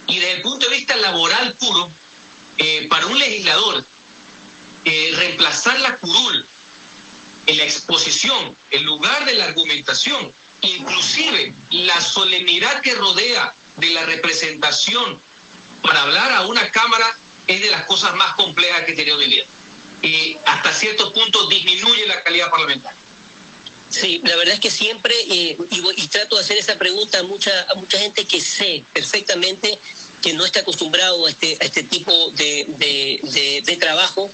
Y desde el punto de vista laboral puro, para un legislador, reemplazar la curul en la exposición, en lugar de la argumentación, inclusive la solemnidad que rodea de la representación para hablar a una cámara, es de las cosas más complejas que he tenido en mi vida. Hasta cierto punto disminuye la calidad parlamentaria. Sí, la verdad es que siempre, y trato de hacer esa pregunta a mucha gente que sé perfectamente que no está acostumbrado a este tipo de trabajo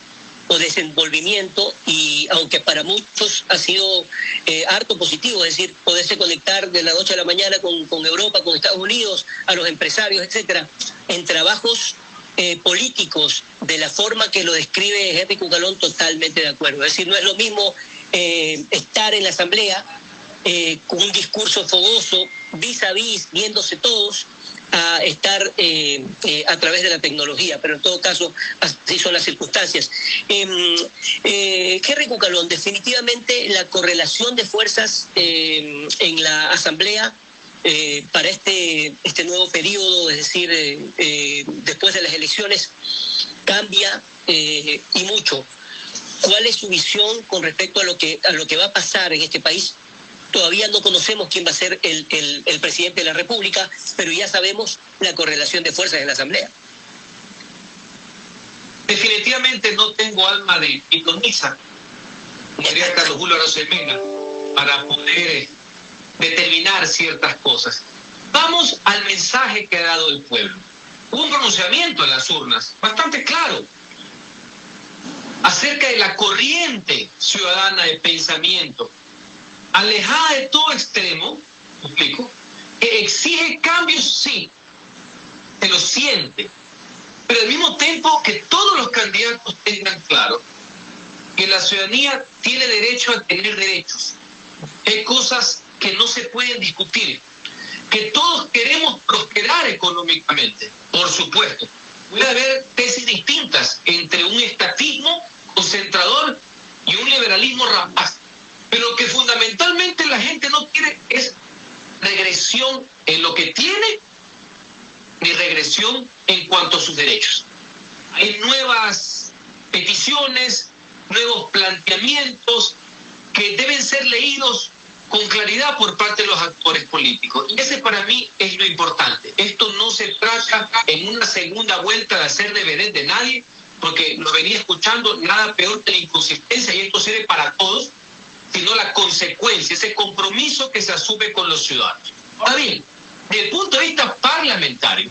o desenvolvimiento, y aunque para muchos ha sido harto positivo, es decir, poderse conectar de la noche a la mañana con Europa, con Estados Unidos, a los empresarios, etcétera, en trabajos políticos, de la forma que lo describe Henry Cucalón, totalmente de acuerdo. Es decir, no es lo mismo estar en la asamblea con un discurso fogoso, vis a vis, viéndose todos, a estar a través de la tecnología, pero en todo caso así son las circunstancias. Henry Cucalón, definitivamente la correlación de fuerzas en la asamblea para este nuevo periodo, es decir, después de las elecciones, cambia y mucho. ¿Cuál es su visión con respecto a lo que va a pasar en este país? Todavía no conocemos quién va a ser el presidente de la República, pero ya sabemos la correlación de fuerzas en la Asamblea. Definitivamente no tengo alma de pitoniza, como diría Carlos Julio Arosemena, para poder determinar ciertas cosas. Vamos al mensaje que ha dado el pueblo. Hubo un pronunciamiento en las urnas bastante claro acerca de la corriente ciudadana de pensamiento, alejada de todo extremo, explico, que exige cambios, sí, se lo siente, pero al mismo tiempo que todos los candidatos tengan claro que la ciudadanía tiene derecho a tener derechos. Hay cosas que no se pueden discutir, que todos queremos prosperar económicamente, por supuesto. Puede haber tesis distintas entre un estatismo concentrador y un liberalismo rapaz, pero lo que fundamentalmente la gente no quiere es regresión en lo que tiene, ni regresión en cuanto a sus derechos. Hay nuevas peticiones, nuevos planteamientos que deben ser leídos con claridad por parte de los actores políticos. Y ese para mí es lo importante. Esto no se trata en una segunda vuelta de hacer de vedette de nadie, porque lo venía escuchando, nada peor que la inconsistencia, y esto sirve para todos, sino la consecuencia, ese compromiso que se asume con los ciudadanos. Ahora bien, desde el punto de vista parlamentario,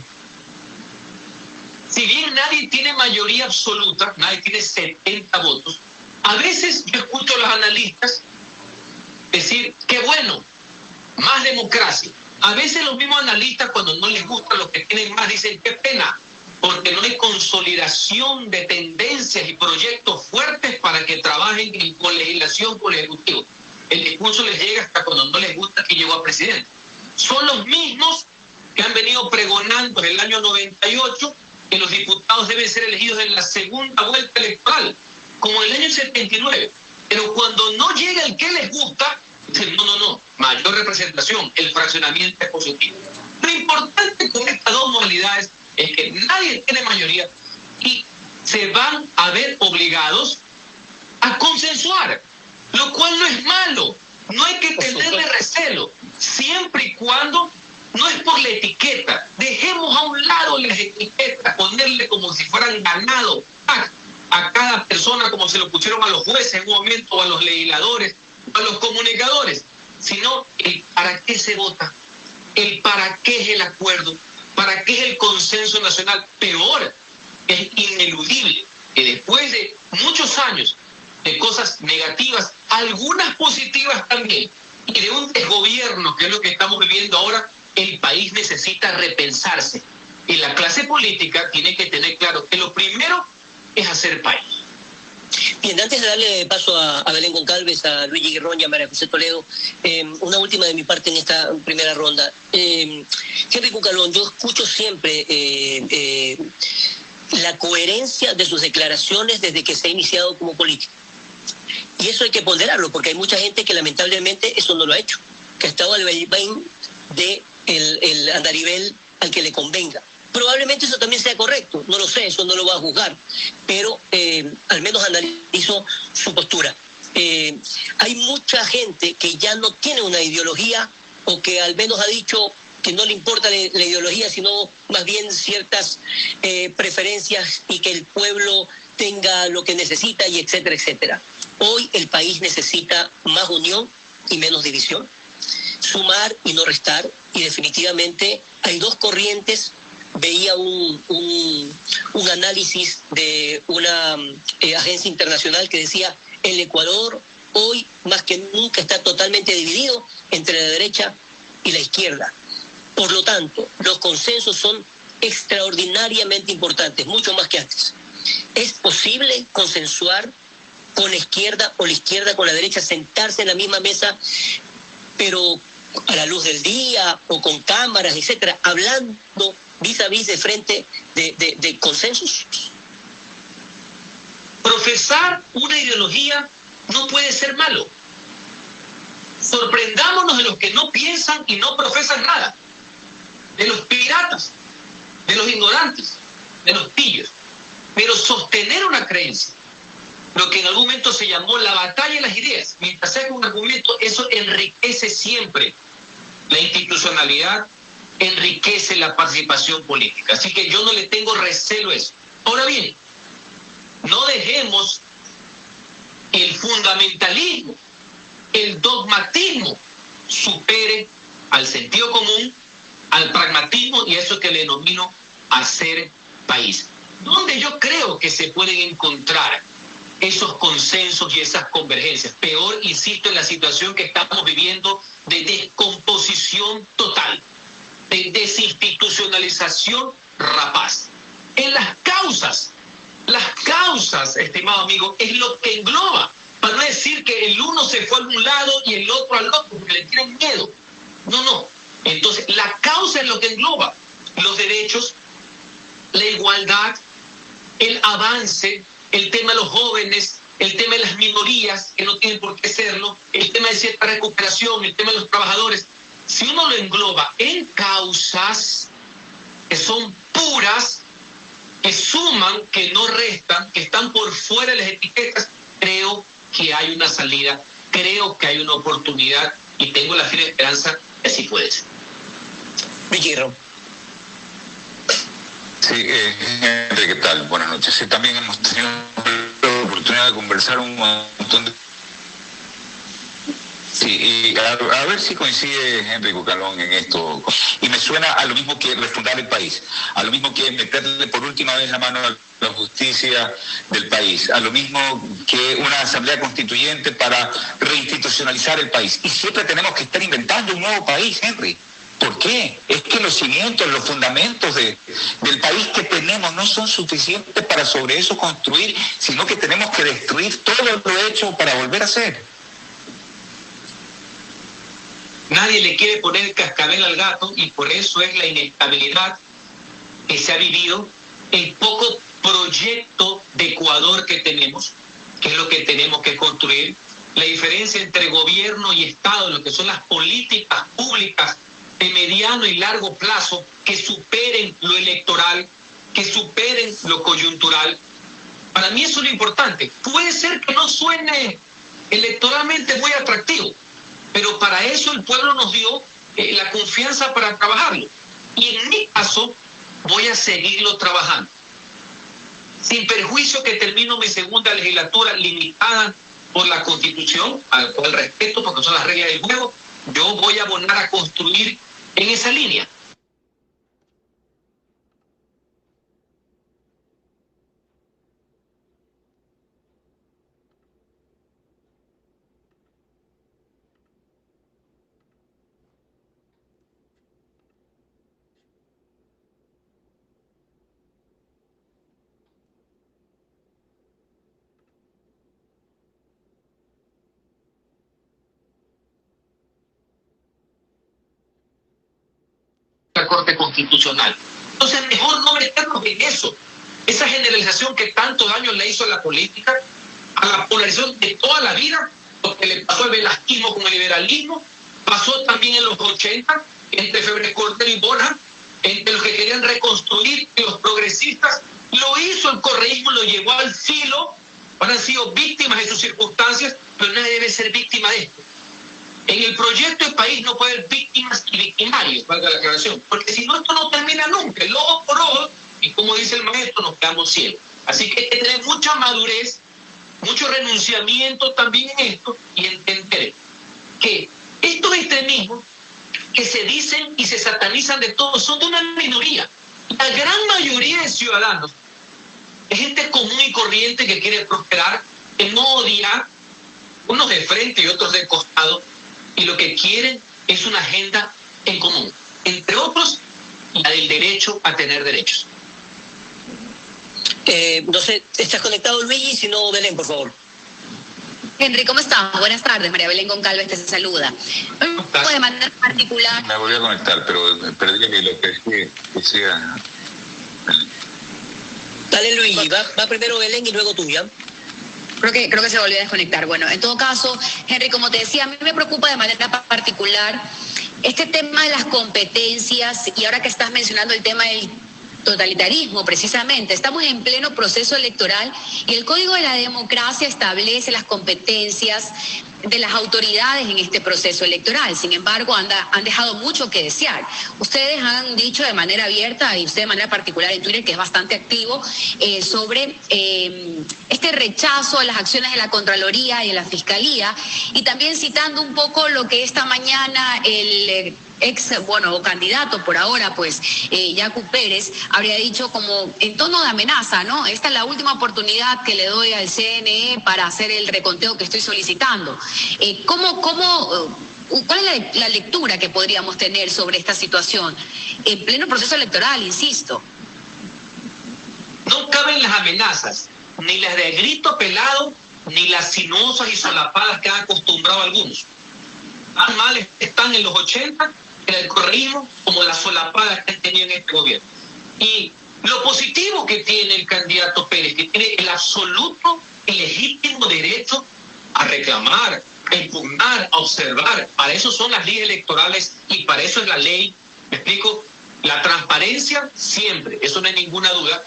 si bien nadie tiene mayoría absoluta, nadie tiene 70 votos, a veces yo escucho a los analistas decir, qué bueno, más democracia. A veces los mismos analistas, cuando no les gusta los que tienen más, dicen, qué pena, porque no hay consolidación de tendencias y proyectos fuertes para que trabajen en colegislación con el Ejecutivo. El discurso les llega hasta cuando no les gusta que llegó a presidente. Son los mismos que han venido pregonando desde el año 98 que los diputados deben ser elegidos en la segunda vuelta electoral, como en el año 79. Pero cuando no llega el que les gusta, dicen, no, mayor representación, el fraccionamiento es positivo. Lo importante con estas dos modalidades es que nadie tiene mayoría y se van a ver obligados a consensuar, lo cual no es malo. No hay que tenerle recelo, siempre y cuando no es por la etiqueta. Dejemos a un lado las etiquetas, ponerle como si fueran ganado a cada persona, como se lo pusieron a los jueces en un momento, o a los legisladores, o a los comunicadores, sino el para qué se vota, el para qué es el acuerdo, para qué es el consenso nacional. Peor, es ineludible que después de muchos años de cosas negativas, algunas positivas también, y de un desgobierno, que es lo que estamos viviendo ahora, el país necesita repensarse. Y la clase política tiene que tener claro que lo primero es hacer país. Bien, antes de darle paso a Belén Goncalves, a Luigi Guerrón y a María José Toledo, una última de mi parte en esta primera ronda. Henry Cucalón, yo escucho siempre la coherencia de sus declaraciones desde que se ha iniciado como político. Y eso hay que ponderarlo, porque hay mucha gente que lamentablemente eso no lo ha hecho, que ha estado al vaivén de el andarivel al que le convenga. Probablemente eso también sea correcto, no lo sé, eso no lo voy a juzgar, pero al menos analizo su postura. Hay mucha gente que ya no tiene una ideología, o que al menos ha dicho que no le importa la ideología, sino más bien ciertas preferencias, y que el pueblo tenga lo que necesita, y etcétera, etcétera. Hoy el país necesita más unión y menos división, sumar y no restar, y definitivamente hay dos corrientes. Veía un análisis de una agencia internacional que decía: el Ecuador hoy más que nunca está totalmente dividido entre la derecha y la izquierda. Por lo tanto, los consensos son extraordinariamente importantes, mucho más que antes. ¿Es posible consensuar con la izquierda, o la izquierda con la derecha, sentarse en la misma mesa, pero a la luz del día o con cámaras, etcétera, hablando vis a vis de frente de consensos? Profesar una ideología no puede ser malo. Sorprendámonos de los que no piensan y no profesan nada, de los piratas, de los ignorantes, de los pillos. Pero sostener una creencia, lo que en algún momento se llamó la batalla de las ideas, mientras sea un argumento, eso enriquece siempre la institucionalidad, enriquece la participación política. Así que yo no le tengo recelo a eso. Ahora bien, no dejemos que el fundamentalismo, el dogmatismo, supere al sentido común, al pragmatismo y a eso que le denomino hacer país. Donde yo creo que se pueden encontrar esos consensos y esas convergencias. Peor, insisto, en la situación que estamos viviendo de descomposición total, de desinstitucionalización rapaz. En las causas, estimado amigo, es lo que engloba, para no decir que el uno se fue a un lado y el otro al otro, porque le tienen miedo. No. Entonces, la causa es lo que engloba los derechos, la igualdad, el avance, el tema de los jóvenes, el tema de las minorías, que no tienen por qué serlo, el tema de cierta recuperación, el tema de los trabajadores. Si uno lo engloba en causas que son puras, que suman, que no restan, que están por fuera de las etiquetas, creo que hay una salida, creo que hay una oportunidad, y tengo la firme esperanza que así puede ser. Villarro. Sí, Henry, ¿qué tal? Buenas noches. Sí, también hemos tenido la oportunidad de conversar un montón de... Sí, y a ver si coincide Henry Cucalón en esto. Y me suena a lo mismo que refundar el país, a lo mismo que meterle por última vez la mano a la justicia del país, a lo mismo que una asamblea constituyente para reinstitucionalizar el país. Y siempre tenemos que estar inventando un nuevo país, Henry. ¿Por qué? Es que los cimientos, los fundamentos del país que tenemos no son suficientes para sobre eso construir, sino que tenemos que destruir todo lo hecho para volver a hacer. Nadie le quiere poner el cascabel al gato, y por eso es la inestabilidad que se ha vivido, el poco proyecto de Ecuador que tenemos, que es lo que tenemos que construir, la diferencia entre gobierno y Estado, lo que son las políticas públicas de mediano y largo plazo, que superen lo electoral, que superen lo coyuntural. Para mí eso es lo importante. Puede ser que no suene electoralmente muy atractivo, pero para eso el pueblo nos dio la confianza para trabajarlo. Y en mi caso voy a seguirlo trabajando. Sin perjuicio que termino mi segunda legislatura limitada por la Constitución, al cual respeto porque son las reglas del juego, yo voy a abonar a construir en esa línea. La Corte Constitucional. Entonces, mejor no meternos en eso. Esa generalización que tanto daño le hizo a la política, a la polarización de toda la vida, lo que le pasó al velasquismo con el liberalismo, pasó también en los 80, entre Febres Cordero y Borja, entre los que querían reconstruir y los progresistas. Lo hizo el correísmo, lo llevó al filo. Han sido víctimas de sus circunstancias, pero nadie debe ser víctima de esto. En el proyecto de país no puede haber víctimas y victimarios, valga la aclaración, porque si no, esto no termina nunca. El ojo por ojo, y como dice el maestro, nos quedamos ciegos. Así que hay que tener mucha madurez, mucho renunciamiento también en esto, y entender que estos extremismos que se dicen y se satanizan de todo son de una minoría. La gran mayoría de ciudadanos es gente común y corriente que quiere prosperar, que no odia, unos de frente y otros de costado, y lo que quieren es una agenda en común, entre otros la del derecho a tener derechos. No sé, ¿estás conectado, Luigi? Si no, Belén, por favor. Henry, ¿cómo estás? Buenas tardes, María Belén Goncalves te saluda. De manera particular... Me volví a conectar, pero perdí lo que decía. Dale, Luigi, va primero Belén y luego tú, ¿ya? Creo que se volvió a desconectar. Bueno, en todo caso, Henry, como te decía, a mí me preocupa de manera particular este tema de las competencias, y ahora que estás mencionando el tema del totalitarismo, precisamente. Estamos en pleno proceso electoral y el Código de la Democracia establece las competencias de las autoridades en este proceso electoral. Sin embargo, han dejado mucho que desear. Ustedes han dicho de manera abierta, y usted de manera particular en Twitter, que es bastante activo, sobre este rechazo a las acciones de la Contraloría y de la Fiscalía, y también citando un poco lo que esta mañana el candidato por ahora, pues, Yacu Pérez, habría dicho como en tono de amenaza, ¿no? Esta es la última oportunidad que le doy al CNE para hacer el reconteo que estoy solicitando. ¿Cuál es la lectura que podríamos tener sobre esta situación en pleno proceso electoral, insisto? No caben las amenazas, ni las de grito pelado, ni las sinuosas y solapadas que han acostumbrado algunos. Tan mal están en los 80 en el correísmo como las solapadas que han tenido en este gobierno. Y lo positivo que tiene el candidato Pérez, que tiene el absoluto y legítimo derecho a reclamar, a impugnar, a observar. Para eso son las leyes electorales y para eso es la ley. ¿Me explico? La transparencia siempre, eso no hay ninguna duda.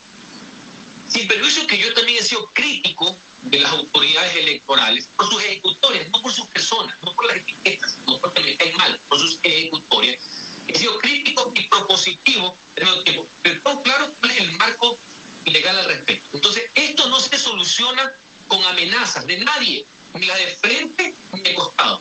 Sin perjuicio que yo también he sido crítico de las autoridades electorales por sus ejecutores, no por sus personas, no por las etiquetas, no porque me caen mal, por sus ejecutorias. He sido crítico y propositivo al mismo tiempo, pero todo claro cuál es el marco legal al respecto. Entonces, esto no se soluciona con amenazas de nadie, ni la de frente ni de costado.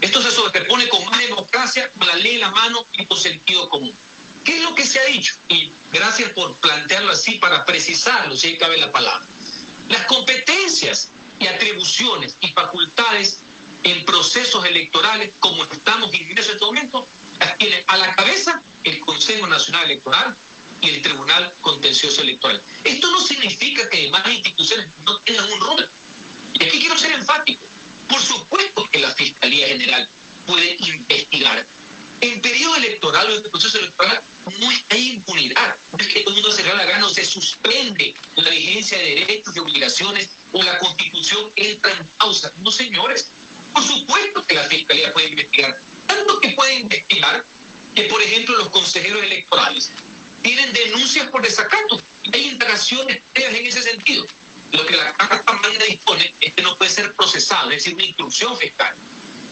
Esto se sobrepone con más democracia, con la ley en la mano y con sentido común. ¿Qué es lo que se ha dicho? Y gracias por plantearlo así para precisarlo, si cabe la palabra. Las competencias y atribuciones y facultades en procesos electorales, como estamos inmersos en este momento, las tiene a la cabeza el Consejo Nacional Electoral y el Tribunal Contencioso Electoral. Esto no significa que demás instituciones no tengan un rol. Y aquí quiero ser enfático. Por supuesto que la Fiscalía General puede investigar. En periodo electoral o en el proceso electoral no hay impunidad. No es que todo el mundo se le da la gana o se suspende la vigencia de derechos y obligaciones o la Constitución entra en pausa. No, señores. Por supuesto que la Fiscalía puede investigar. Tanto que puede investigar que, por ejemplo, los consejeros electorales tienen denuncias por desacato. Hay indagaciones previas en ese sentido. Lo que la Carta Magna dispone es que no puede ser procesado, es decir, una instrucción fiscal.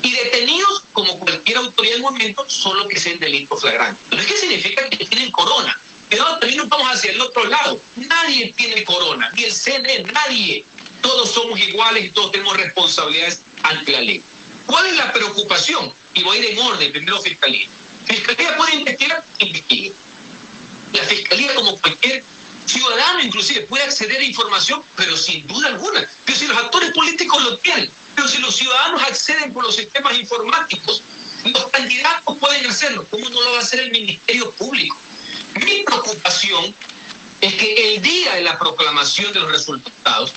Y detenidos, como cualquier autoridad en momento, solo que sean delitos flagrantes. No es que significa que tienen corona. Pero también nos vamos hacia el otro lado. Nadie tiene corona, ni el CNE, nadie. Todos somos iguales y todos tenemos responsabilidades ante la ley. ¿Cuál es la preocupación? Y voy a ir en orden, primero Fiscalía. Fiscalía puede investigar, investigue. La Fiscalía, como cualquier ciudadano inclusive, puede acceder a información, pero sin duda alguna. Pero si los actores políticos lo tienen, pero si los ciudadanos acceden por los sistemas informáticos, los candidatos pueden hacerlo. ¿Cómo no lo va a hacer el Ministerio Público? Mi preocupación es que el día de la proclamación de los resultados,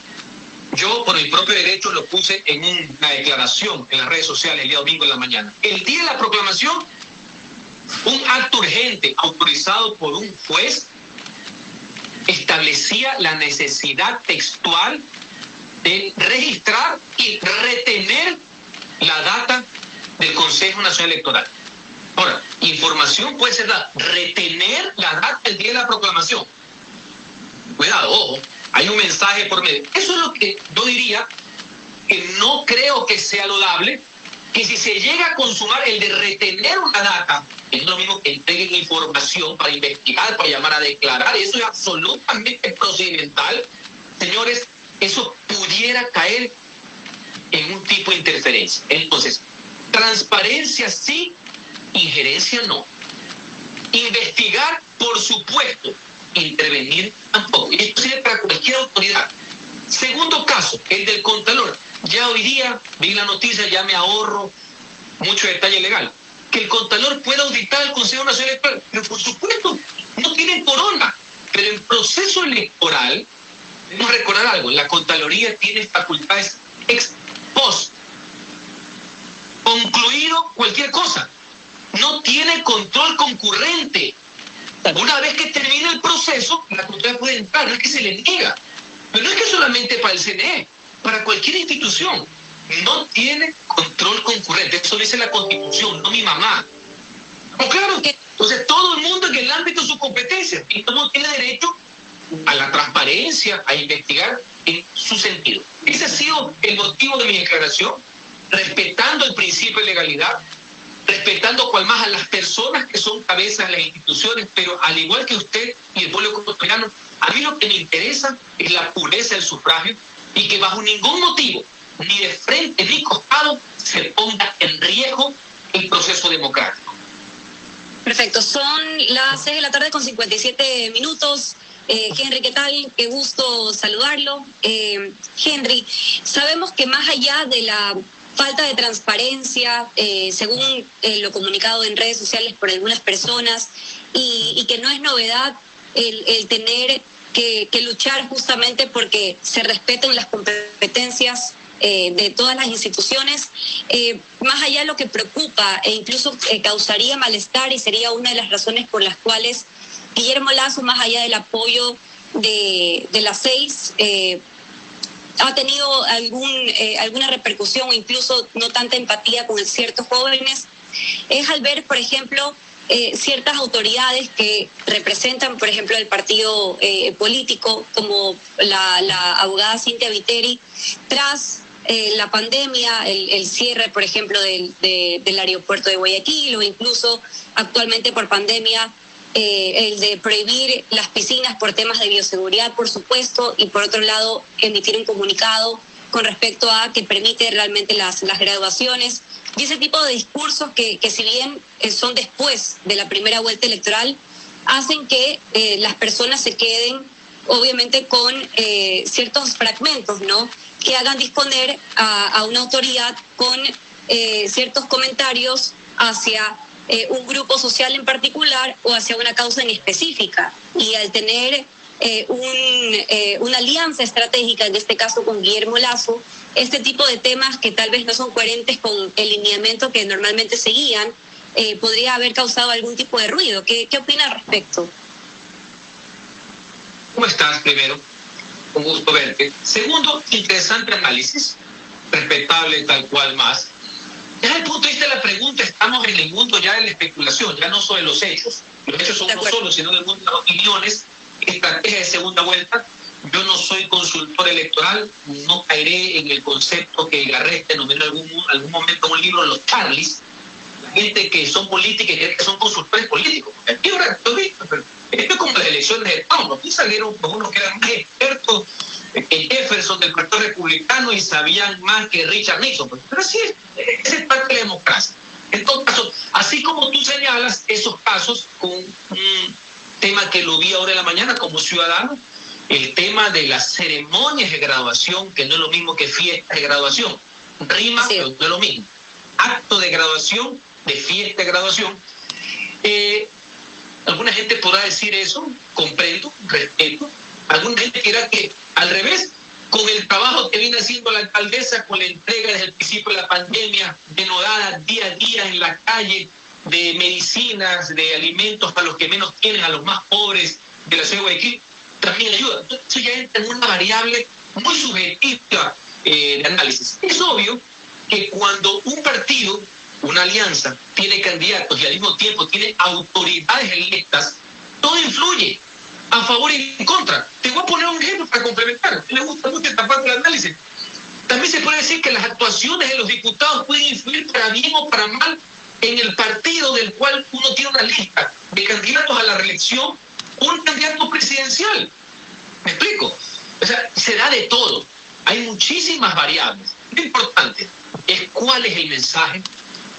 yo por mi propio derecho lo puse en una declaración en las redes sociales el día domingo en la mañana. El día de la proclamación, un acto urgente autorizado por un juez establecía la necesidad textual de registrar y retener la data del Consejo Nacional Electoral. Ahora, información puede ser retener la data del día de la proclamación. Cuidado, ojo, hay un mensaje por medio. Eso es lo que yo diría que no creo que sea loable, que si se llega a consumar el de retener una data, es lo mismo que entreguen información para investigar, para llamar a declarar, eso es absolutamente procedimental. Señores, eso pudiera caer en un tipo de interferencia. Entonces, transparencia sí, injerencia no. Investigar, por supuesto, intervenir tampoco. Y esto sirve para cualquier autoridad. Segundo caso, el del Contralor. Ya hoy día vi la noticia, ya me ahorro mucho detalle legal. Que el Contralor pueda auditar al Consejo Nacional Electoral. Pero por supuesto, no tienen corona. Pero en proceso electoral, debemos recordar algo, la Contraloría tiene facultades ex post. Concluido cualquier cosa. No tiene control concurrente. Una vez que termina el proceso, la Contraloría puede entrar, no es que se le niega. Pero no es que solamente para el CNE, para cualquier institución. No tiene control concurrente. Eso dice la Constitución, no mi mamá. ¿No? Claro que entonces todo el mundo en el ámbito de su competencia. Y todo el mundo tiene derecho a la transparencia, a investigar en su sentido. Ese ha sido el motivo de mi declaración, respetando el principio de legalidad, respetando cual más a las personas que son cabezas de las instituciones, pero al igual que usted y el pueblo ecuatoriano, a mí lo que me interesa es la pureza del sufragio y que bajo ningún motivo, ni de frente ni costado, se ponga en riesgo el proceso democrático. Perfecto, son las 6 de la tarde con 57 minutos. Henry, ¿qué tal? Qué gusto saludarlo. Henry, sabemos que más allá de la falta de transparencia, según lo comunicado en redes sociales por algunas personas, y que no es novedad el tener que luchar justamente porque se respeten las competencias de todas las instituciones, más allá de lo que preocupa e incluso causaría malestar, y sería una de las razones por las cuales Guillermo Lasso, más allá del apoyo de las 6, ha tenido alguna repercusión o incluso no tanta empatía con ciertos jóvenes, es al ver, por ejemplo, ciertas autoridades que representan, por ejemplo, el partido político, como la abogada Cintia Viteri, tras la pandemia, el cierre, por ejemplo, del aeropuerto de Guayaquil, o incluso actualmente por pandemia, el de prohibir las piscinas por temas de bioseguridad, por supuesto, y por otro lado, emitir un comunicado con respecto a que permite realmente las graduaciones, y ese tipo de discursos que si bien son después de la primera vuelta electoral, hacen que las personas se queden, obviamente, con ciertos fragmentos, ¿no?, que hagan disponer a una autoridad con ciertos comentarios hacia un grupo social en particular o hacia una causa en específica. Y al tener una alianza estratégica, en este caso con Guillermo Lasso, este tipo de temas que tal vez no son coherentes con el lineamiento que normalmente seguían, podría haber causado algún tipo de ruido. ¿Qué opina al respecto? ¿Cómo estás, primero? Un gusto verte. Segundo, interesante análisis, respetable tal cual más. Desde el punto de vista de la pregunta, estamos en el mundo ya de la especulación, ya no sobre los hechos. Los hechos son no solo, sino en el mundo de las opiniones, estrategia de segunda vuelta. Yo no soy consultor electoral, no caeré en el concepto que Garrett denominó en algún momento en un libro, los Charlies, la gente que son políticos y que son consultores políticos. Aquí ahora esto es como las elecciones de Trump. Aquí salieron unos que eran más expertos que Jefferson del Partido Republicano y sabían más que Richard Nixon. Pero así es, esa es parte de la democracia. En todo caso, así como tú señalas esos casos, con un tema que lo vi ahora en la mañana como ciudadano, el tema de las ceremonias de graduación, que no es lo mismo que fiestas de graduación. Rima, sí, pero no es lo mismo. Acto de graduación, de fiesta de graduación. Alguna gente podrá decir eso, comprendo, respeto. Alguna gente dirá que al revés, con el trabajo que viene haciendo la alcaldesa, con la entrega desde el principio de la pandemia, denodada día a día en la calle, de medicinas, de alimentos para los que menos tienen, a los más pobres de la ciudad de Guayaquil, también ayuda. Entonces eso ya entra en una variable muy subjetiva de análisis. Es obvio que cuando un partido una alianza tiene candidatos y al mismo tiempo tiene autoridades electas, todo influye a favor y en contra. Te voy a poner un ejemplo para complementar. Me gusta mucho esta parte del análisis. También se puede decir que las actuaciones de los diputados pueden influir para bien o para mal en el partido del cual uno tiene una lista de candidatos a la reelección, un candidato presidencial. ¿Me explico? O sea, se da de todo. Hay muchísimas variables. Lo importante es cuál es el mensaje,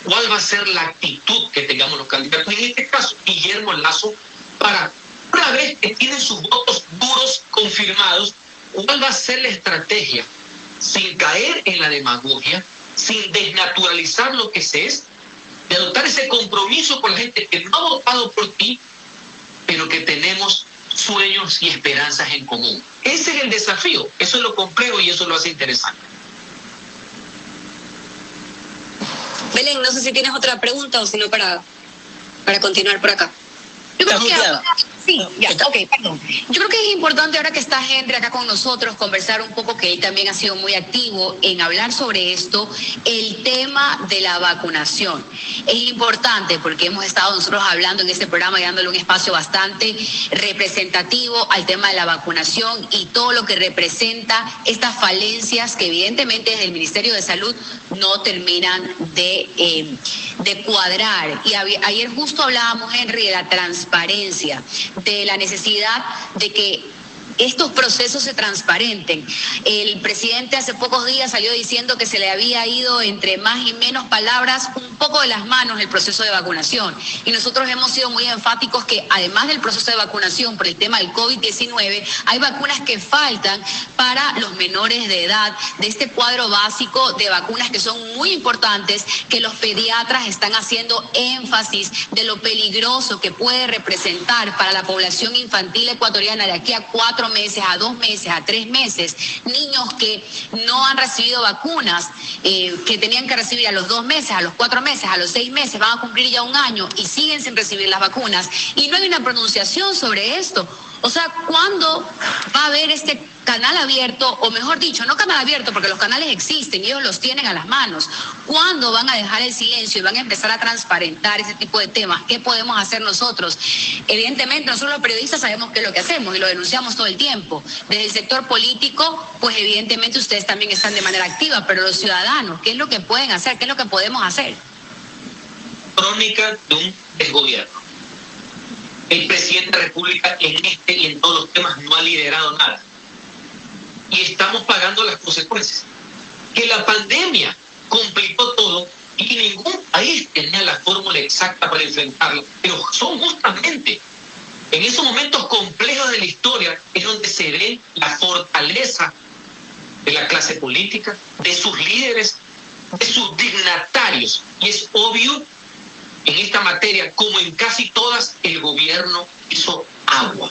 cuál va a ser la actitud que tengamos los candidatos. En este caso, Guillermo Lasso, para una vez que tienen sus votos duros confirmados, cuál va a ser la estrategia, sin caer en la demagogia, sin desnaturalizar lo que se es, de adoptar ese compromiso con la gente que no ha votado por ti, pero que tenemos sueños y esperanzas en común. Ese es el desafío, eso es lo complejo y eso lo hace interesante. Belén, no sé si tienes otra pregunta o si no para continuar por acá. Yo creo que sí, ya, ok, perdón. Yo creo que es importante ahora que está Henry acá con nosotros conversar un poco, que él también ha sido muy activo en hablar sobre esto, el tema de la vacunación. Es importante porque hemos estado nosotros hablando en este programa y dándole un espacio bastante representativo al tema de la vacunación y todo lo que representa estas falencias que evidentemente desde el Ministerio de Salud no terminan de cuadrar. Y ayer justo hablábamos, Henry, de la transparencia, de la necesidad de que estos procesos se transparenten. El presidente hace pocos días salió diciendo que se le había ido entre más y menos palabras un poco de las manos el proceso de vacunación. Y nosotros hemos sido muy enfáticos que además del proceso de vacunación por el tema del COVID-19, hay vacunas que faltan para los menores de edad, de este cuadro básico de vacunas que son muy importantes, que los pediatras están haciendo énfasis de lo peligroso que puede representar para la población infantil ecuatoriana de aquí a 4 meses, a 2 meses, a 3 meses, niños que no han recibido vacunas, que tenían que recibir a los 2 meses, a los 4 meses, a los 6 meses, van a cumplir ya 1 año y siguen sin recibir las vacunas. Y no hay una pronunciación sobre esto. O sea, ¿cuándo va a haber este canal abierto, o mejor dicho, no canal abierto porque los canales existen y ellos los tienen a las manos? ¿Cuándo van a dejar el silencio y van a empezar a transparentar ese tipo de temas? ¿Qué podemos hacer nosotros? Evidentemente, nosotros los periodistas sabemos qué es lo que hacemos y lo denunciamos todo el tiempo. Desde el sector político, pues evidentemente ustedes también están de manera activa, pero los ciudadanos, ¿qué es lo que pueden hacer? ¿Qué es lo que podemos hacer? Crónica de un desgobierno. El presidente de la República en este y en todos los temas no ha liderado nada. Y estamos pagando las consecuencias. Que la pandemia complicó todo y ningún país tenía la fórmula exacta para enfrentarlo. Pero son justamente en esos momentos complejos de la historia es donde se ve la fortaleza de la clase política, de sus líderes, de sus dignatarios. Y es obvio, en esta materia, como en casi todas, el gobierno hizo agua.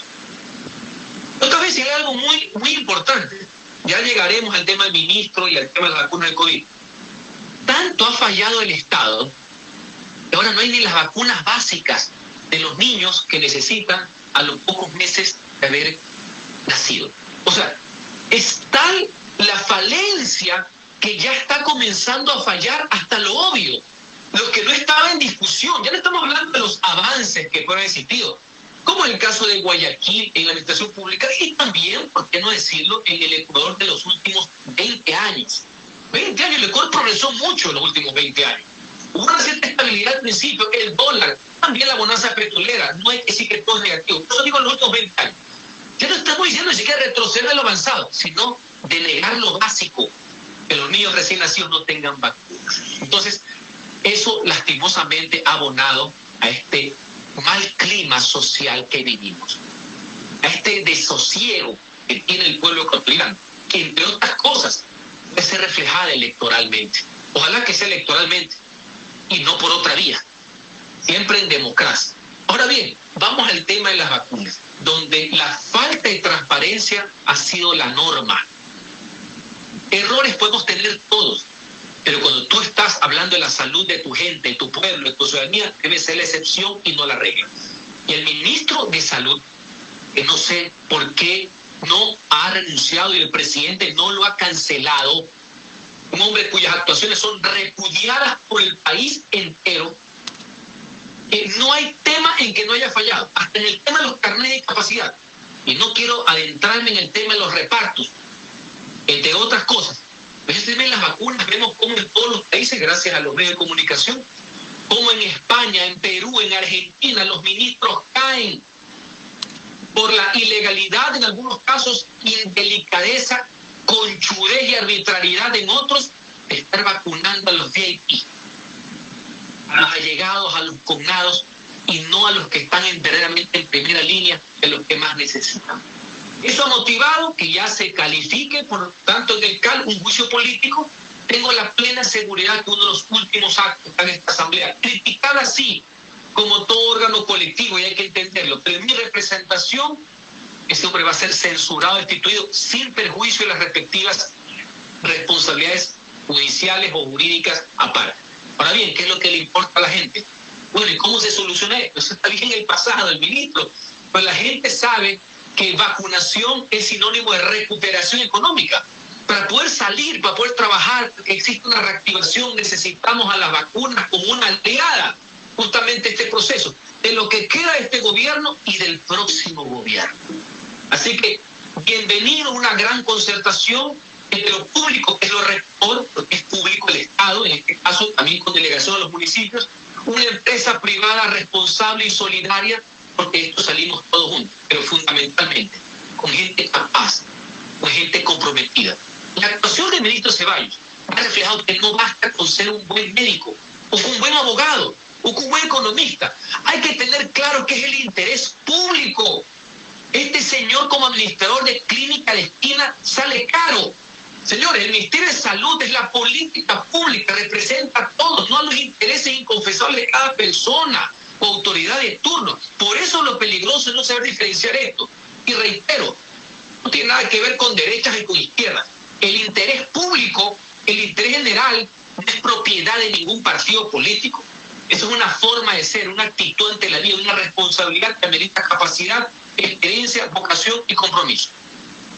Otra vez hay algo muy, muy importante. Ya llegaremos al tema del ministro y al tema de la vacuna del COVID. Tanto ha fallado el Estado que ahora no hay ni las vacunas básicas de los niños que necesitan a los pocos meses de haber nacido. O sea, es tal la falencia que ya está comenzando a fallar hasta lo obvio. Lo que no estaba en discusión, ya no estamos hablando de los avances que pueden haber existido, como el caso de Guayaquil en la administración pública y también, por qué no decirlo, en el Ecuador de los últimos 20 años. 20 años, el Ecuador progresó mucho en los últimos 20 años. Hubo una cierta estabilidad al principio, el dólar, también la bonanza petrolera, no hay que decir que todo es negativo. Por eso digo en los últimos 20 años. Ya no estamos diciendo ni siquiera retroceder a lo avanzado, sino de negar lo básico, que los niños recién nacidos no tengan vacunas. Entonces, eso lastimosamente ha abonado a este mal clima social que vivimos, a este desosiego que tiene el pueblo ecuatoriano, que entre otras cosas debe ser reflejada electoralmente. Ojalá que sea electoralmente y no por otra vía, siempre en democracia. Ahora bien, vamos al tema de las vacunas, donde la falta de transparencia ha sido la norma. Errores podemos tener todos, pero cuando tú estás hablando de la salud de tu gente, de tu pueblo, de tu ciudadanía, debe ser la excepción y no la regla. Y el ministro de Salud, que no sé por qué no ha renunciado y el presidente no lo ha cancelado, un hombre cuyas actuaciones son repudiadas por el país entero. No hay tema en que no haya fallado, hasta en el tema de los carnets de discapacidad. Y no quiero adentrarme en el tema de los repartos, entre otras cosas. Pero ese tema de las vacunas, vemos cómo en todos los países, gracias a los medios de comunicación, como en España, en Perú, en Argentina, los ministros caen por la ilegalidad en algunos casos, indelicadeza, conchudez y arbitrariedad en otros, de estar vacunando a los VIP, a los allegados, a los cognados, y no a los que están verdaderamente en primera línea, de los que más necesitan. Eso ha motivado que ya se califique, por tanto, en el CAL un juicio político. Tengo la plena seguridad que uno de los últimos actos en esta asamblea, criticada sí, como todo órgano colectivo, y hay que entenderlo, pero en mi representación, ese hombre va a ser censurado, destituido, sin perjuicio de las respectivas responsabilidades judiciales o jurídicas aparte. Ahora bien, ¿qué es lo que le importa a la gente? Bueno, ¿y cómo se soluciona esto? Eso está bien en el pasado, el ministro. Pues la gente sabe que vacunación es sinónimo de recuperación económica. Para poder salir, para poder trabajar, que existe una reactivación, necesitamos a las vacunas como una aliada, justamente este proceso, de lo que queda de este gobierno y del próximo gobierno. Así que, bienvenido a una gran concertación entre lo público, que es lo rector, porque es público el Estado, en este caso también con delegación a los municipios, una empresa privada responsable y solidaria, porque esto salimos todos juntos, pero fundamentalmente con gente capaz, con gente comprometida. La actuación del ministro Ceballos ha reflejado que no basta con ser un buen médico, o un buen abogado, o un buen economista. Hay que tener claro que es el interés público. Este señor como administrador de clínica de esquina sale caro. Señores, el Ministerio de Salud es la política pública, representa a todos, no a los intereses inconfesables de cada persona o autoridad de turno. Por eso lo peligroso es no saber diferenciar esto. Y reitero, no tiene nada que ver con derechas y con izquierdas. El interés público, el interés general, no es propiedad de ningún partido político. Eso es una forma de ser, una actitud ante la vida, una responsabilidad que amerita capacidad, experiencia, vocación y compromiso.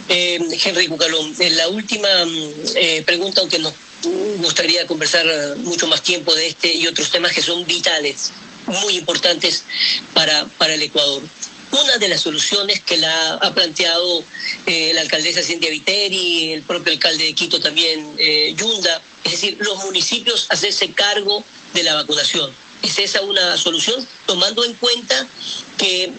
Henry Cucalón, la última pregunta, aunque nos gustaría conversar mucho más tiempo de este y otros temas que son vitales, muy importantes para el Ecuador. Una de las soluciones que la ha planteado la alcaldesa Cintia Viteri, el propio alcalde de Quito también, Yunda, es decir, los municipios hacerse cargo de la vacunación. ¿Es esa una solución? Tomando en cuenta que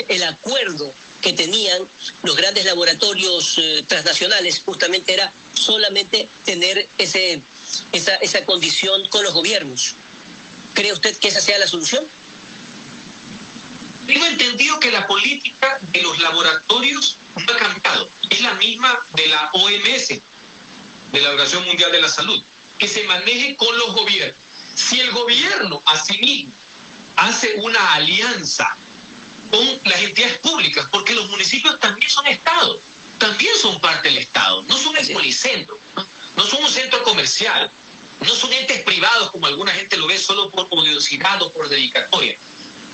el acuerdo que tenían los grandes laboratorios transnacionales justamente era solamente tener esa condición con los gobiernos. ¿Cree usted que esa sea la solución? Tengo entendido que la política de los laboratorios no ha cambiado. Es la misma de la OMS, de la Organización Mundial de la Salud, que se maneje con los gobiernos. Si el gobierno asimismo hace una alianza con las entidades públicas, porque los municipios también son estados, también son parte del estado, no son el policentro, no son un centro comercial, no son entes privados como alguna gente lo ve solo por odiosidad o por dedicatoria.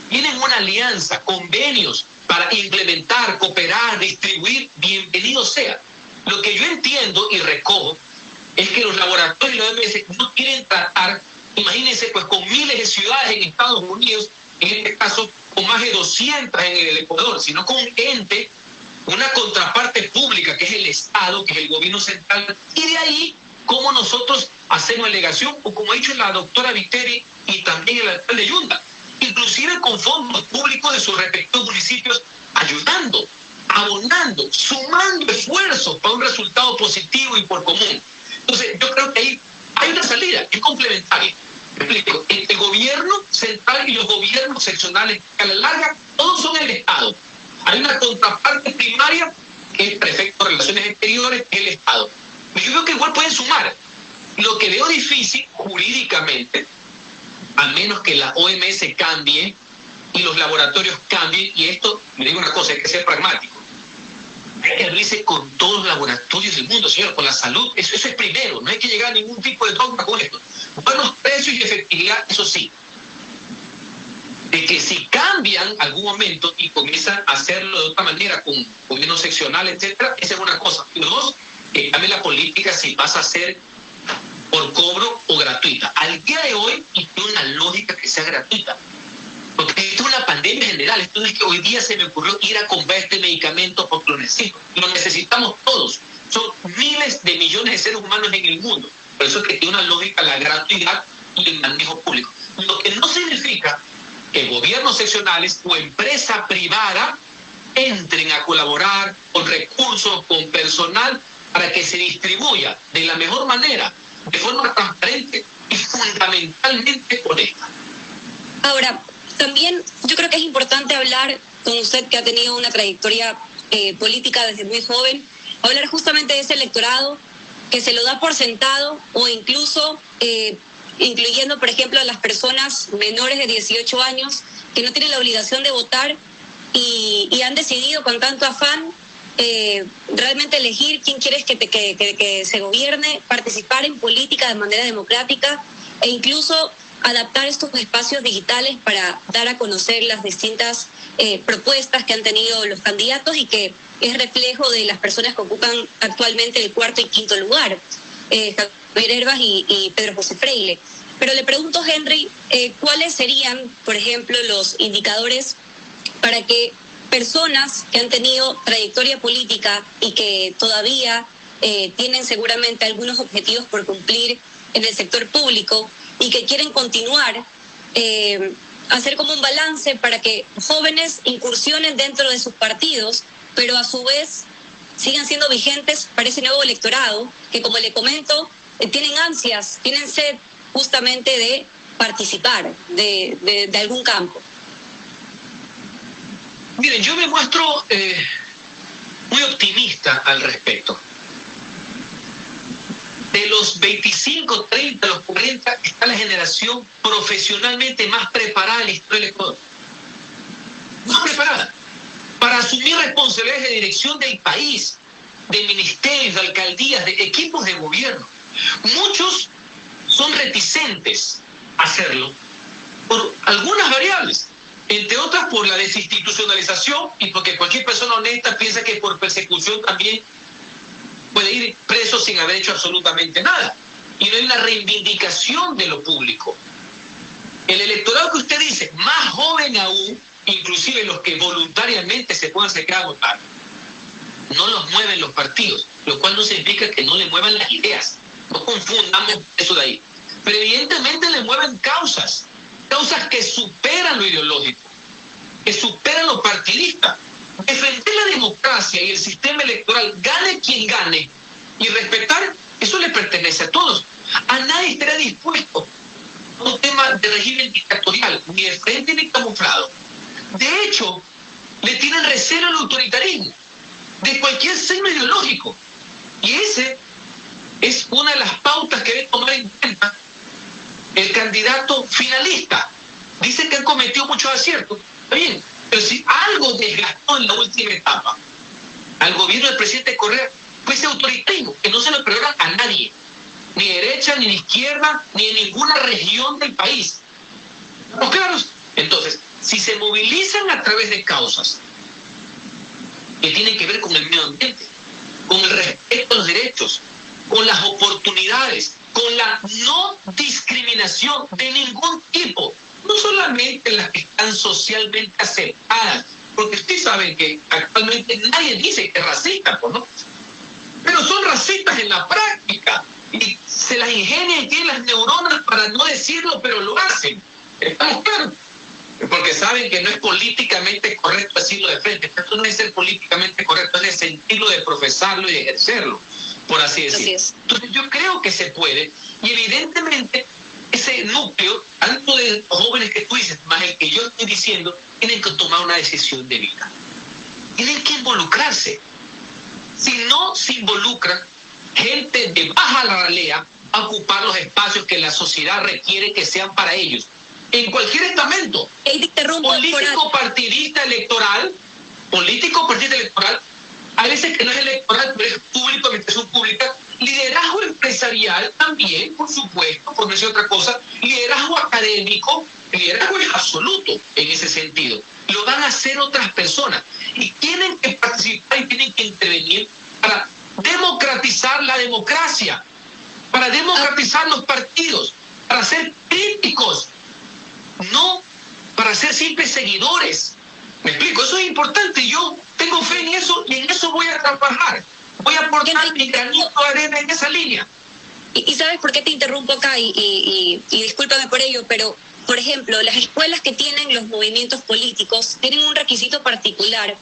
Tienen una alianza, convenios para implementar, cooperar, distribuir, bienvenido sea. Lo que yo entiendo y recojo es que los laboratorios de la OMS no quieren tratar, imagínense, pues con miles de ciudades en Estados Unidos, en este caso con más de 200 en el Ecuador, sino con un ente, una contraparte pública que es el Estado, que es el gobierno central, y de ahí cómo nosotros hacemos delegación, o como ha dicho la doctora Viteri y también el alcalde Yunda, inclusive con fondos públicos de sus respectivos municipios, ayudando, abonando, sumando esfuerzos para un resultado positivo y por común. Entonces, yo creo que ahí hay una salida, es complementaria. Me explico, el gobierno central y los gobiernos seccionales, que a la larga todos son el Estado. Hay una contraparte primaria, que es prefecto de Relaciones Exteriores, que es el Estado. Pero yo creo que igual pueden sumar. Lo que veo difícil jurídicamente, a menos que la OMS cambie y los laboratorios cambien, y esto, me digo una cosa, hay que ser pragmático. Hay que abrirse con todos los laboratorios del mundo, señor, con la salud, eso es primero, no hay que llegar a ningún tipo de dogma con esto. Buenos precios y efectividad, eso sí. De que si cambian algún momento y comienzan a hacerlo de otra manera, con gobierno seccional, etcétera, esa es una cosa. Y dos, que cambie la política si vas a ser por cobro o gratuita. Al día de hoy, y tiene una lógica que sea gratuita. Porque esto es una pandemia general. Esto no es que hoy día se me ocurrió ir a comprar este medicamento porque lo necesito. Lo necesitamos todos. Son miles de millones de seres humanos en el mundo. Por eso es que tiene una lógica la gratuidad y el manejo público. Lo que no significa que gobiernos seccionales o empresa privada entren a colaborar con recursos, con personal, para que se distribuya de la mejor manera, de forma transparente y fundamentalmente honesta. Ahora, también yo creo que es importante hablar con usted, que ha tenido una trayectoria política desde muy joven, hablar justamente de ese electorado que se lo da por sentado, o incluso incluyendo, por ejemplo, a las personas menores de 18 años que no tienen la obligación de votar y han decidido con tanto afán realmente elegir quién quieres que se gobierne, participar en política de manera democrática e incluso adaptar estos espacios digitales para dar a conocer las distintas propuestas que han tenido los candidatos y que es reflejo de las personas que ocupan actualmente el 4º y 5º lugar, Javier Hervas y Pedro José Freire. Pero le pregunto, Henry, ¿cuáles serían, por ejemplo, los indicadores para que personas que han tenido trayectoria política y que todavía tienen seguramente algunos objetivos por cumplir en el sector público y que quieren continuar, hacer como un balance para que jóvenes incursionen dentro de sus partidos, pero a su vez sigan siendo vigentes para ese nuevo electorado que, como le comento, tienen ansias, tienen sed justamente de participar de algún campo? Miren, yo me muestro muy optimista al respecto. De los 25, 30, los 40, está la generación profesionalmente más preparada en la historia del Ecuador. Más preparada para asumir responsabilidades de dirección del país, de ministerios, de alcaldías, de equipos de gobierno. Muchos son reticentes a hacerlo por algunas variables, entre otras por la desinstitucionalización y porque cualquier persona honesta piensa que por persecución también puede ir preso sin haber hecho absolutamente nada. Y no hay una reivindicación de lo público. El electorado que usted dice, más joven aún, inclusive los que voluntariamente se puedan acercar a votar, no los mueven los partidos, lo cual no significa que no le muevan las ideas. No confundamos eso de ahí. Pero evidentemente le mueven causas que superan lo ideológico, que superan lo partidista. Defender la democracia y el sistema electoral, gane quien gane, y respetar, eso le pertenece a todos. A nadie estará dispuesto a un tema de régimen dictatorial, ni de frente ni camuflado. De hecho, le tienen recelo al autoritarismo, de cualquier signo ideológico. Y ese es una de las pautas que debe tomar en cuenta el candidato finalista. Dice que han cometido muchos aciertos. Está bien, pero si algo desgastó en la última etapa al gobierno del presidente Correa, fue ese autoritarismo, que no se lo perdona a nadie, ni derecha, ni de izquierda, ni en ninguna región del país. ¿Estamos claros? Entonces, si se movilizan a través de causas que tienen que ver con el medio ambiente, con el respeto a los derechos, con las oportunidades, con la no discriminación de ningún tipo, no solamente las que están socialmente aceptadas, porque ustedes saben que actualmente nadie dice que es racista, ¿no? Pero son racistas en la práctica y se las ingenian y tienen las neuronas para no decirlo, pero lo hacen. ¿Estamos claros? Porque saben que no es políticamente correcto decirlo de frente. Esto no es ser políticamente correcto, es sentirlo, de profesarlo y de ejercerlo, por así decirlo. Entonces yo creo que se puede, y evidentemente ese núcleo, tanto de los jóvenes que tú dices, más el que yo estoy diciendo, tienen que tomar una decisión de vida. Tienen que involucrarse. Si no se involucran, gente de baja ralea va a ocupar los espacios que la sociedad requiere que sean para ellos. En cualquier estamento, político partidista electoral, a veces que no es electoral, pero es público, administración pública, liderazgo empresarial también, por supuesto, por no decir otra cosa, liderazgo académico, liderazgo es absoluto en ese sentido. Lo van a hacer otras personas y tienen que participar y tienen que intervenir para demostrar democratizar la democracia, para democratizar los partidos, para ser críticos, no para ser simples seguidores. ¿Me explico? Eso es importante. Yo tengo fe en eso y en eso voy a trabajar. Voy a aportar mi granito de arena en esa línea. ¿Y sabes por qué te interrumpo acá? Y discúlpame por ello, pero, por ejemplo, las escuelas que tienen los movimientos políticos tienen un requisito particular,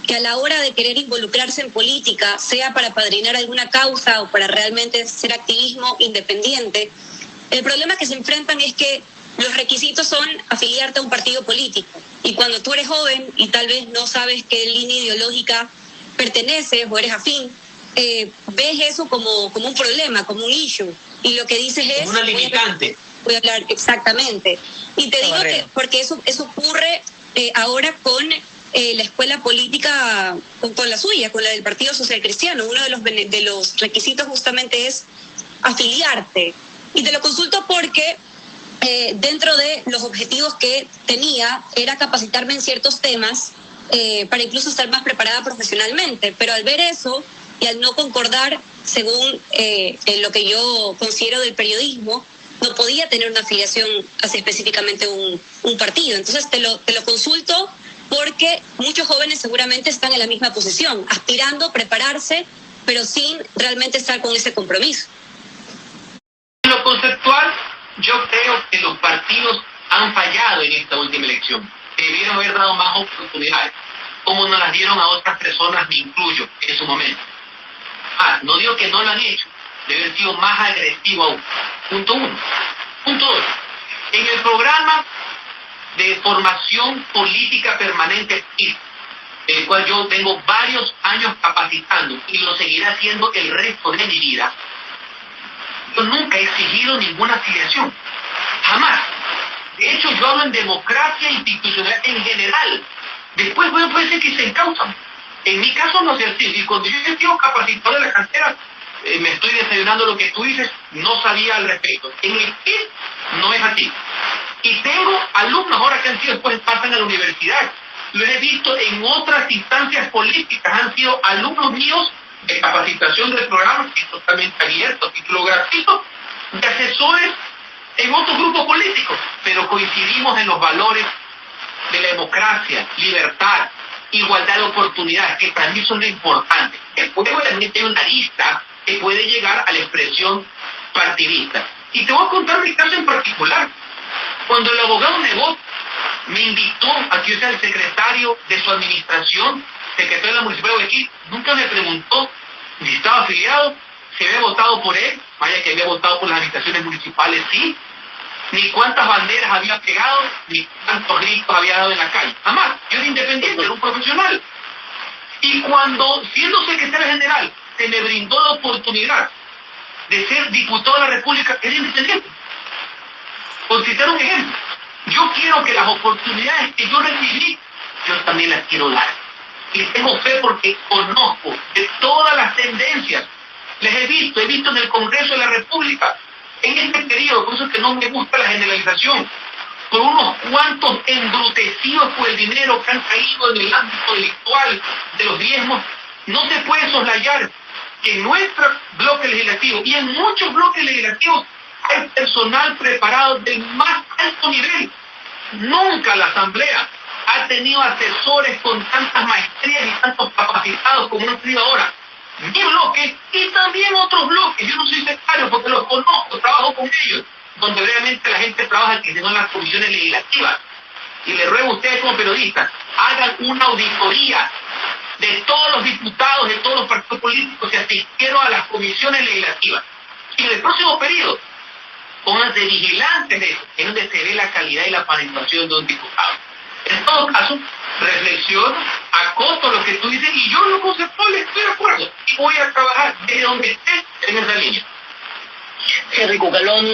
que a la hora de querer involucrarse en política, sea para apadrinar alguna causa o para realmente ser activismo independiente, el problema que se enfrentan es que los requisitos son afiliarte a un partido político. Y cuando tú eres joven y tal vez no sabes qué línea ideológica perteneces o eres afín, ves eso como un problema, como un issue. Y lo que dices es... Una limitante. Voy a hablar exactamente. Y te digo que porque eso ocurre ahora con la escuela política, con la suya, con la del Partido Social Cristiano. Uno de los requisitos justamente es afiliarte. Y te lo consulto porque dentro de los objetivos que tenía era capacitarme en ciertos temas para incluso estar más preparada profesionalmente. Pero al ver eso y al no concordar según lo que yo considero del periodismo, no podía tener una afiliación hacia específicamente un partido. Entonces te lo consulto porque muchos jóvenes seguramente están en la misma posición, aspirando a prepararse, pero sin realmente estar con ese compromiso. En lo conceptual, yo creo que los partidos han fallado en esta última elección. Debieron haber dado más oportunidades, como nos las dieron a otras personas, me incluyo, en su momento. No digo que no lo han hecho, debe haber sido más agresivo aún. Punto 1. Punto 2. En el programa de formación política permanente, el cual yo tengo varios años capacitando y lo seguiré haciendo el resto de mi vida, yo nunca he exigido ninguna afiliación. Jamás. De hecho, yo hablo en democracia institucional en general. Después puede ser que se encausan. En mi caso no es así. Y cuando yo he sido capacitador de la cantera, me estoy desayunando lo que tú dices, no sabía al respecto. En el PIB no es así. Y tengo alumnos ahora que han sido después pasan a la universidad. Los he visto en otras instancias políticas, han sido alumnos míos de capacitación del programa, que es totalmente abierto, título gratuito, de asesores en otros grupos políticos, pero coincidimos en los valores de la democracia, libertad, igualdad de oportunidades, que para mí son lo importante. Después obviamente hay una lista que puede llegar a la expresión partidista. Y te voy a contar mi caso en particular. Cuando el abogado Nebot me invitó a que yo sea el secretario de su administración, secretario de la Municipalidad de Guayaquil, nunca me preguntó si estaba afiliado, si había votado por él, vaya que había votado por las administraciones municipales, sí, ni cuántas banderas había pegado, ni cuántos gritos había dado en la calle. Jamás. Yo era independiente, era un profesional. Y cuando, siendo secretario general, se me brindó la oportunidad de ser diputado de la República, era independiente. Por citar un ejemplo, yo quiero que las oportunidades que yo recibí, yo también las quiero dar. Y tengo fe porque conozco de todas las tendencias. Les he visto en el Congreso de la República, en este periodo, por eso es que no me gusta la generalización, por unos cuantos embrutecidos por el dinero que han caído en el ámbito delictual de los diezmos, no se puede soslayar que en nuestro bloque legislativo y en muchos bloques legislativos hay personal preparado del más alto nivel. Nunca la Asamblea ha tenido asesores con tantas maestrías y tantos capacitados como no tiene ahora. Mi bloque y también otros bloques, yo no soy secretario porque los conozco, trabajo con ellos, donde realmente la gente trabaja que son las comisiones legislativas. Y le ruego a ustedes como periodistas, hagan una auditoría de todos los diputados, de todos los partidos políticos que asistieron a las comisiones legislativas. Y en el próximo periodo, pónganse vigilantes de eso, en donde se ve la calidad y la participación de un diputado. En todo caso, reflexiono, acoto lo que tú dices y yo lo conceptual estoy de acuerdo y voy a trabajar desde donde esté en esa línea. Henry Cucalón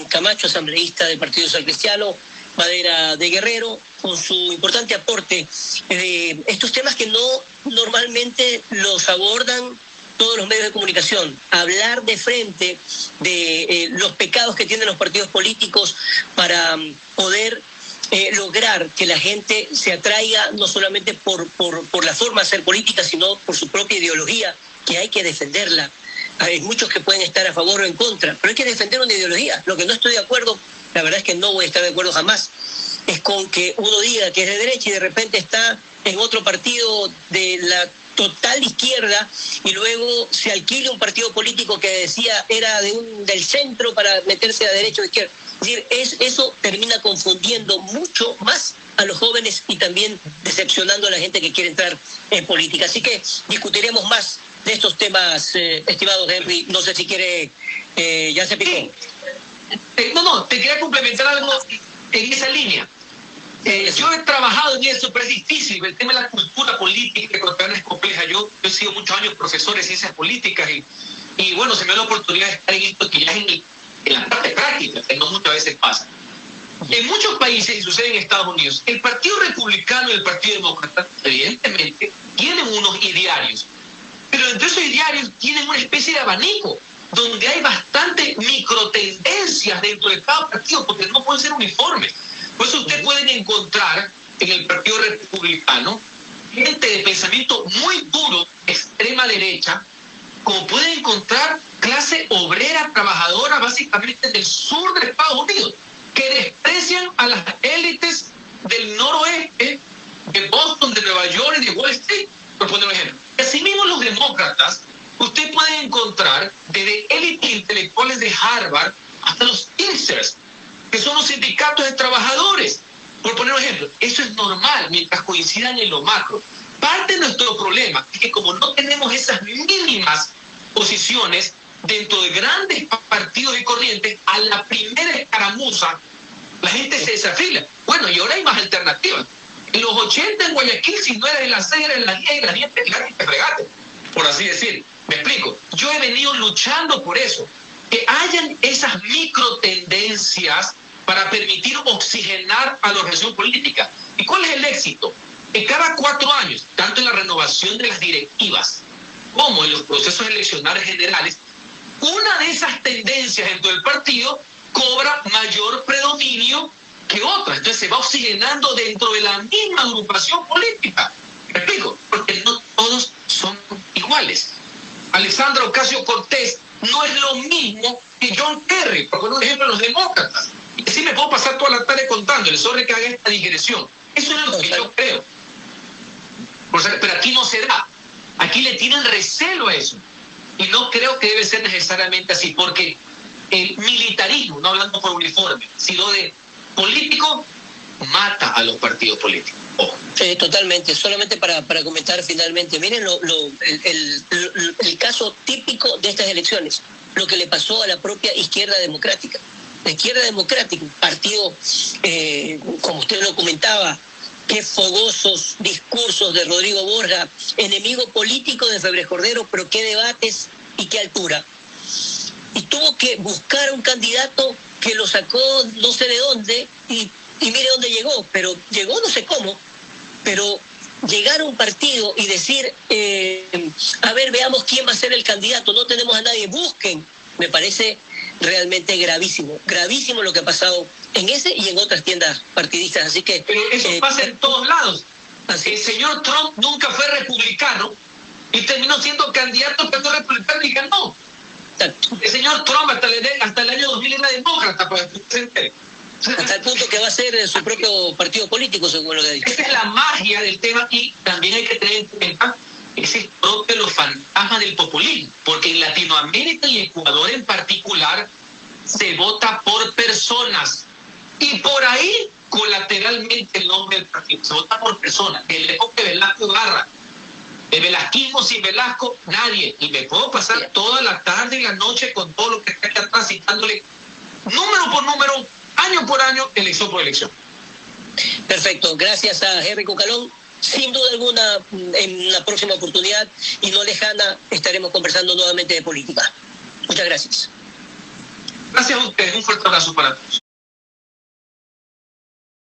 Camacho, asambleísta del Partido Social Cristiano, Madera de Guerrero, con su importante aporte de estos temas que no normalmente los abordan todos los medios de comunicación, hablar de frente de los pecados que tienen los partidos políticos para poder lograr que la gente se atraiga no solamente por la forma de hacer política, sino por su propia ideología, que hay que defenderla. Hay muchos que pueden estar a favor o en contra, pero hay que defender una ideología. Lo que no estoy de acuerdo, la verdad es que no voy a estar de acuerdo jamás, es con que uno diga que es de derecha y de repente está en otro partido de la total izquierda y luego se alquile un partido político que decía era del centro para meterse a derecha o izquierda. Es decir, eso termina confundiendo mucho más a los jóvenes y también decepcionando a la gente que quiere entrar en política. Así que discutiremos más de estos temas, estimado Henry. No sé si quiere, ya se picó. No, te quería complementar algo en esa línea. Yo he trabajado en eso, pero es difícil. El tema de la cultura política ecuatoriana es compleja. Yo he sido muchos años profesor de ciencias políticas y bueno, se me da la oportunidad de estar en esto que ya es en la parte práctica, que no muchas veces pasa. En muchos países, y sucede en Estados Unidos, el Partido Republicano y el Partido Demócrata, evidentemente, tienen unos idearios, pero entre esos idearios tienen una especie de abanico, donde hay bastantes microtendencias dentro de cada partido, porque no pueden ser uniformes. Por eso ustedes pueden encontrar en el Partido Republicano gente de pensamiento muy duro, extrema derecha, como pueden encontrar clase obrera, trabajadora, básicamente del sur de Estados Unidos, que desprecian a las élites del noroeste, de Boston, de Nueva York y de Wall Street, por poner un ejemplo. Y asimismo los demócratas, usted puede encontrar desde élites intelectuales de Harvard hasta los Teamsters, que son los sindicatos de trabajadores, por poner un ejemplo. Eso es normal mientras coincidan en lo macro. Parte de nuestro problema es que como no tenemos esas mínimas posiciones dentro de grandes partidos y corrientes, a la primera escaramuza la gente se desafila. Bueno, y ahora hay más alternativas. En los 80 en Guayaquil, si no era de las 6, era de las 10, y las 10 te fregate, por así decir. Me explico. Yo he venido luchando por eso, que hayan esas microtendencias para permitir oxigenar a la organización política. ¿Y cuál es el éxito? Que cada 4 años, tanto en la renovación de las directivas como en los procesos eleccionarios generales, una de esas tendencias dentro del partido cobra mayor predominio que otra. Entonces se va oxigenando dentro de la misma agrupación política. ¿Me explico? Porque no todos son iguales. Alexandra Ocasio-Cortez no es lo mismo que John Kerry, por poner un ejemplo, los demócratas. Y así me puedo pasar toda la tarde contándoles sobre que haga esta digresión. Eso es lo que yo creo. Pero aquí no se da. Aquí le tienen recelo a eso. Y no creo que debe ser necesariamente así, porque el militarismo, no hablando por uniforme, sino de político, mata a los partidos políticos. Totalmente. Solamente para comentar finalmente, miren el caso típico de estas elecciones, lo que le pasó a la propia izquierda democrática. La izquierda democrática, un partido, como usted lo comentaba, qué fogosos discursos de Rodrigo Borja, enemigo político de Febres Cordero, pero qué debates y qué altura. Y tuvo que buscar un candidato que lo sacó no sé de dónde y mire dónde llegó, pero llegó no sé cómo, pero llegar a un partido y decir, a ver, veamos quién va a ser el candidato, no tenemos a nadie, busquen, me parece realmente gravísimo lo que ha pasado en ese y en otras tiendas partidistas. Así que pero eso pasa en todos lados. Así. El señor Trump nunca fue republicano y terminó siendo candidato al Partido Republicano y ganó. Exacto. El señor Trump hasta el año 2000 era demócrata, para que usted se entere. Hasta el punto que va a ser su propio partido político, según lo que ha dicho. Esa es la magia del tema y también hay que tener en cuenta ese es propio de los fantasmas del populismo, porque en Latinoamérica y Ecuador en particular se vota por personas y por ahí colateralmente el nombre del partido, se vota por personas. En la época de Velasco Ibarra, de velasquismo sin Velasco, nadie, y me puedo pasar toda la tarde y la noche con todo lo que está aquí atrás citándole número por número, año por año, elección por elección. Perfecto, gracias a Henry Cucalón. Sin duda alguna, en la próxima oportunidad y no lejana, estaremos conversando nuevamente de política. Muchas gracias. Gracias a ustedes, un fuerte abrazo para todos.